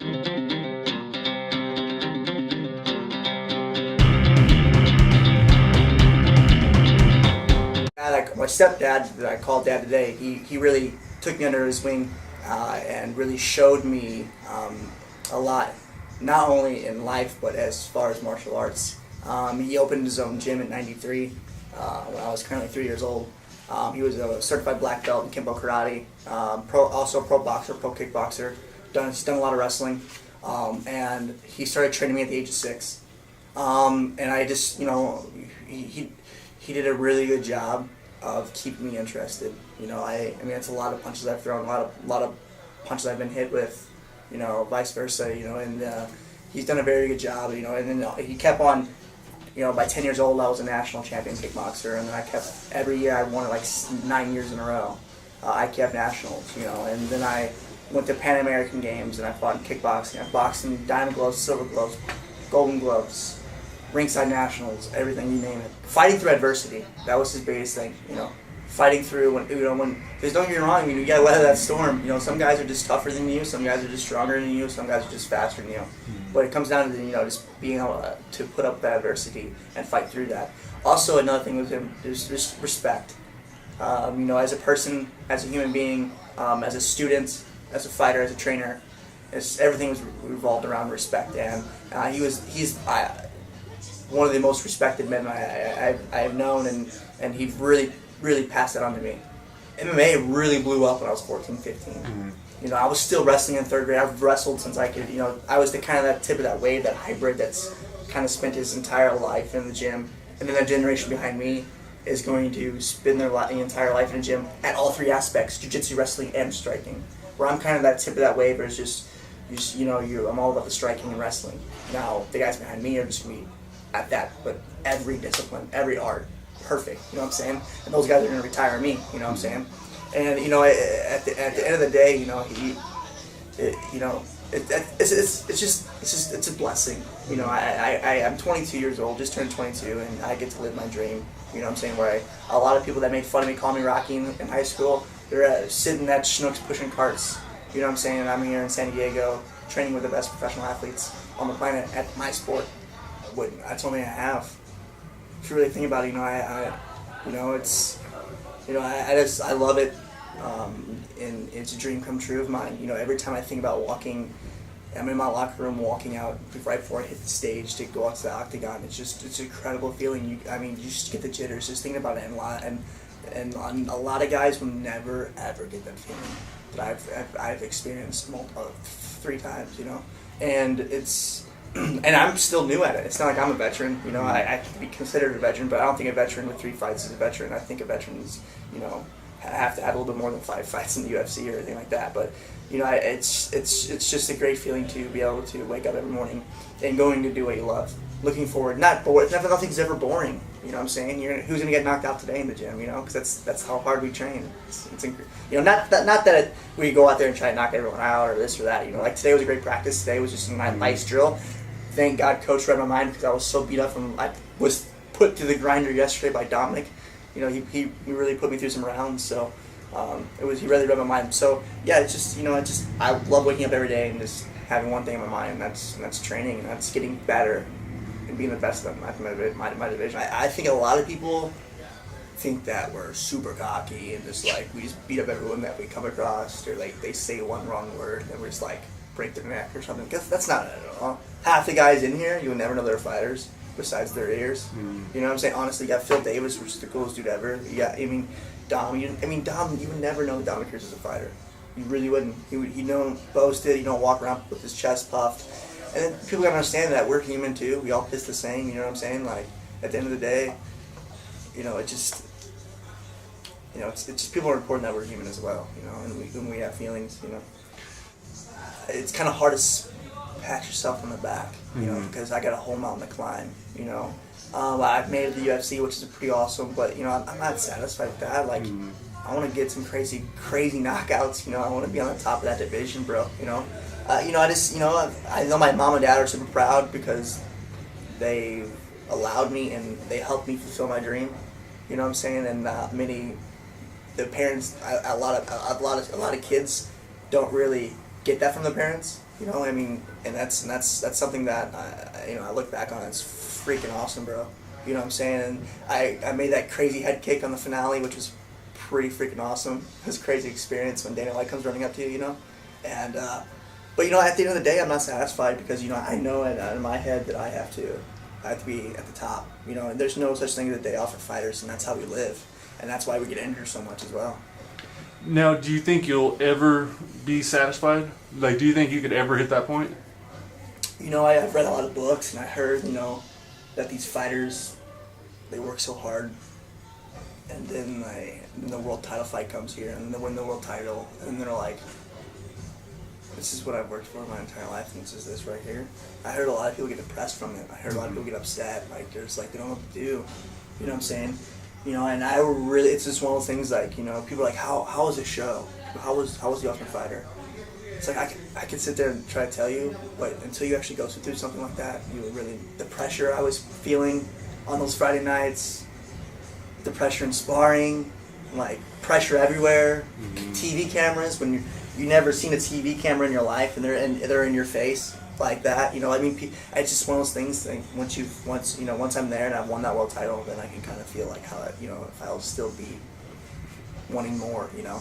Like my stepdad that I call dad today, he really took me under his wing and really showed me a lot, not only in life but as far as martial arts. He opened his own gym in '93 when I was currently 3 years old. He was a certified black belt in Kimbo Karate, also a pro boxer, pro kickboxer. He's done a lot of wrestling, and he started training me at the age of 6. And I just, he did a really good job of keeping me interested. I mean, it's a lot of punches I've thrown, a lot of punches I've been hit with, vice versa, and he's done a very good job, and then he kept on, by 10 years old, I was a national champion kickboxer, and then I kept, every year I won it like 9 years in a row. I kept nationals, and then I went to Pan American Games and I fought in kickboxing. I boxed in diamond gloves, silver gloves, golden gloves, ringside nationals, everything, you name it. Fighting through adversity, that was his biggest thing, Fighting through when, because don't get me wrong, you gotta weather that storm. Some guys are just tougher than you, some guys are just stronger than you, some guys are just faster than you. But it comes down to, just being able to put up that adversity and fight through that. Also, another thing with him is just respect. As a person, as a human being, as a student, as a fighter, as a trainer, everything was revolved around respect, and he's one of the most respected men I've known, and he really passed that on to me. MMA really blew up when I was 14, 15. Mm-hmm. I was still wrestling in 3rd grade. I've wrestled since I could, I was the kind of that tip of that wave, that hybrid that's kind of spent his entire life in the gym. And then that generation behind me is going to spend their entire life in the gym at all 3 aspects, jiu-jitsu, wrestling, and striking. Where I'm kind of that tip of that wave, where it's I'm all about the striking and wrestling. Now, the guys behind me are just going to be at that, but every discipline, every art, perfect, you know what I'm saying? And those guys are going to retire me, you know what I'm saying? And, at the end of the day, it's a blessing. I'm 22 years old, just turned 22, and I get to live my dream, you know what I'm saying? Where a lot of people that made fun of me, call me Rocky in high school, they're sitting at Schnucks pushing carts, you know what I'm saying? And I'm here in San Diego, training with the best professional athletes on the planet at my sport. That's something I have. If you really think about it, I love it, and it's a dream come true of mine. Every time I think about I'm in my locker room walking out right before I hit the stage to go out to the octagon. It's an incredible feeling. You just get the jitters just thinking about it, and a lot of guys will never ever get that feeling that I've experienced 3 times, and it's. And I'm still new at it. It's not like I'm a veteran. I can be considered a veteran, but I don't think a veteran with 3 fights is a veteran. I think a veteran is, have to have a little bit more than 5 fights in the UFC or anything like that. But, it's just a great feeling to be able to wake up every morning and going to do what you love. Looking forward, not bored. Nothing's ever boring. You know what I'm saying? Who's gonna get knocked out today in the gym? Because that's how hard we train. Not that we go out there and try to knock everyone out or this or that. Like today was a great practice. Today was just a nice drill. Thank God Coach read my mind, because I was so beat up I was put to the grinder yesterday by Dominic. He really put me through some rounds, so he really read my mind. So yeah, it's just I love waking up every day and just having one thing in my mind, and that's training, and that's getting better and being the best of my division. I think a lot of people think that we're super cocky and just we just beat up everyone that we come across, or they say one wrong word and we're just break their neck or something. Because that's not it at all. Half the guys in here, you would never know they're fighters besides their ears. Mm. You know what I'm saying? Honestly, you got Phil Davis, which is the coolest dude ever. Dom. You would never know Dominic Cruz is a fighter. You really wouldn't. He don't boast it. He don't walk around with his chest puffed. And then people gotta understand that we're human too. We all piss the same. You know what I'm saying? At the end of the day, it's just people are important that we're human as well. And we have feelings. It's kind of hard to pat yourself on the back, because I got a whole mountain to climb. I've made it to the UFC, which is pretty awesome, but I'm not satisfied with that. I want to get some crazy knockouts. I want to be on the top of that division, bro. I know my mom and dad are super proud because they allowed me and they helped me fulfill my dream. You know what I'm saying? And the parents, a lot of kids don't really get that from the parents. You know, I mean, and that's something that I look back on. It's freaking awesome, bro. You know what I'm saying? And I made that crazy head kick on the finale, which was pretty freaking awesome. It was a crazy experience when Dana White comes running up to you, you know. And but you know, at the end of the day, I'm not satisfied because you know I know in my head that I have to be at the top. You know, and there's no such thing as a day off for fighters, and that's how we live, and that's why we get injured so much as well. Now, do you think you'll ever be satisfied? Like, do you think you could ever hit that point? You know, I've read a lot of books, and I heard, you know, that these fighters, they work so hard, and then the world title fight comes here, and they win the world title, and they're like, this is what I've worked for my entire life, and this is this right here. I heard a lot of people get depressed from it. I heard a lot of people get upset, like, they don't know what to do. You know what I'm saying? You know, and it's just one of those things, like, you know, people are like, how was the show? How was the Ultimate Fighter? It's like, I could sit there and try to tell you, but until you actually go through something like that, you would really, the pressure I was feeling on those Friday nights, the pressure in sparring, like, pressure everywhere, TV cameras, when you never seen a TV camera in your life, and they're in your face like that, you know. I mean, it's just one of those things. Like, once I'm there and I've won that world title, then I can kind of feel like how, you know, if I'll still be wanting more, you know.